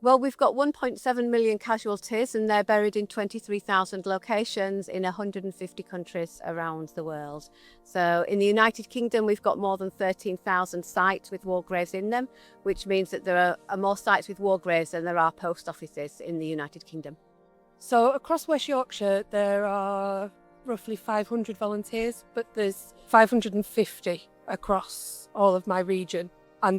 Well, we've got 1.7 million casualties and they're buried in 23,000 locations in 150 countries around the world. So in the United Kingdom, we've got more than 13,000 sites with war graves in them, which means that there are more sites with war graves than there are post offices in the United Kingdom. So across West Yorkshire, there are roughly 500 volunteers, but there's 550 across all of my region.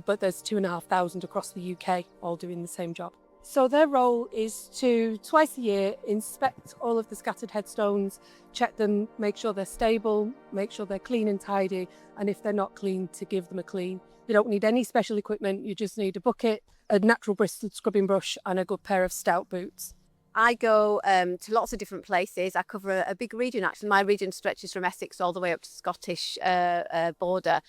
But there's 2,500 across the UK, all doing the same job. So their role is to, twice a year, inspect all of the scattered headstones, check them, make sure they're stable, make sure they're clean and tidy, and if they're not clean, to give them a clean. You don't need any special equipment, you just need a bucket, a natural bristle scrubbing brush, and a good pair of stout boots. I go to lots of different places. I cover a big region, actually. My region stretches from Essex all the way up to the Scottish border.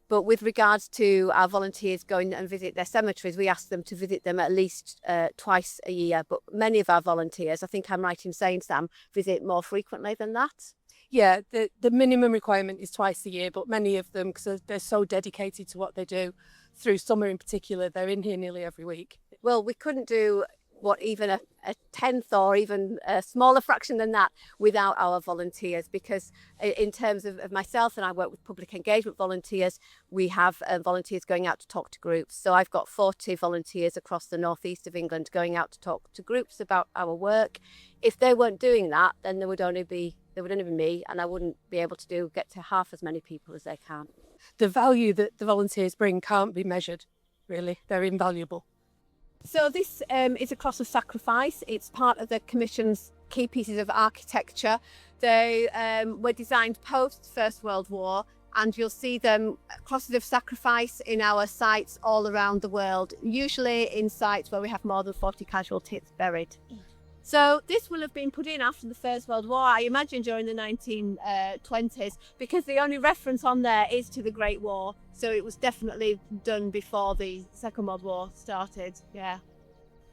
But with regards to our volunteers going and visit their cemeteries, we ask them to visit them at least twice a year. But many of our volunteers, I think I'm right in saying, Sam, visit more frequently than that. Yeah, the minimum requirement is twice a year, but many of them, because they're so dedicated to what they do, through summer in particular, they're in here nearly every week. Well, we couldn't do even a tenth or even a smaller fraction than that without our volunteers, because in terms of myself, and I work with public engagement volunteers, we have volunteers going out to talk to groups. So I've got 40 volunteers across the northeast of England going out to talk to groups about our work. If they weren't doing that, then there would only be me, and I wouldn't be able to get to half as many people as they can. The value that the volunteers bring can't be measured, really. They're invaluable. So this is a cross of sacrifice. It's part of the Commission's key pieces of architecture. They were designed post First World War, and you'll see them, crosses of sacrifice, in our sites all around the world, usually in sites where we have more than 40 casualties buried. So this will have been put in after the First World War, I imagine during the 1920s, because the only reference on there is to the Great War. So it was definitely done before the Second World War started, yeah.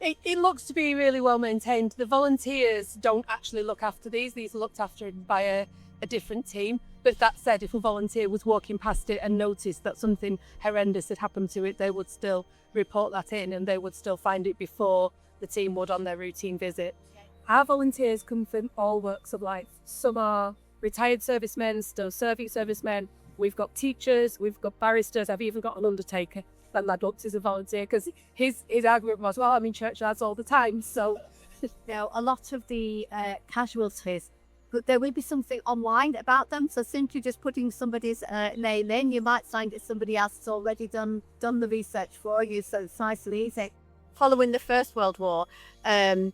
It looks to be really well maintained. The volunteers don't actually look after these are looked after by a different team. But that said, if a volunteer was walking past it and noticed that something horrendous had happened to it, they would still report that in, and they would still find it before the team would on their routine visit. Our volunteers come from all walks of life. Some are retired servicemen, still serving servicemen. We've got teachers, we've got barristers, I've even got an undertaker that lad looks as a volunteer, because his argument was, well, I'm in churchyards all the time, so. Now, a lot of the casualties, but there will be something online about them, so simply just putting somebody's name in, you might find that somebody else has already done the research for you, so it's nice and easy. Following the First World War, a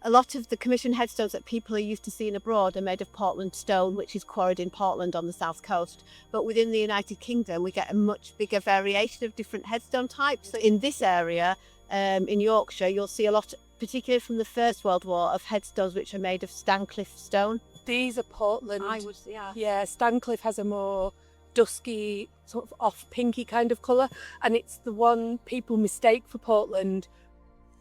lot of the Commission headstones that people are used to seeing abroad are made of Portland stone, which is quarried in Portland on the south coast. But within the United Kingdom, we get a much bigger variation of different headstone types. So in this area, in Yorkshire, you'll see a lot, particularly from the First World War, of headstones which are made of Stancliffe stone. These are Portland. I would say, yeah. Yeah, Stancliffe has a more dusky, sort of off pinky kind of colour, and it's the one people mistake for Portland.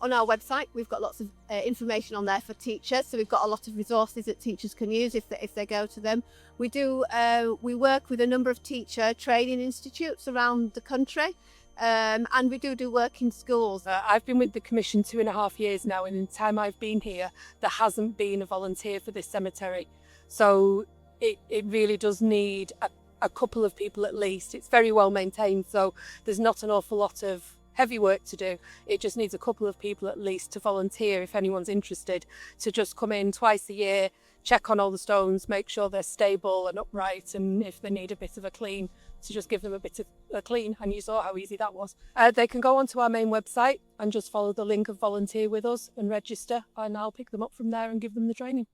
On our website, we've got lots of information on there for teachers, so we've got a lot of resources that teachers can use if they go to them. We work with a number of teacher training institutes around the country, and we do work in schools. I've been with the Commission 2.5 years now, and in the time I've been here, there hasn't been a volunteer for this cemetery. So it really does need a couple of people at least. It's very well maintained, so there's not an awful lot of heavy work to do. It just needs a couple of people at least to volunteer if anyone's interested, to just come in twice a year, check on all the stones, make sure they're stable and upright, and if they need a bit of a clean, to just give them a bit of a clean. And you saw how easy that was. They can go onto our main website and just follow the link of volunteer with us and register, and I'll pick them up from there and give them the training.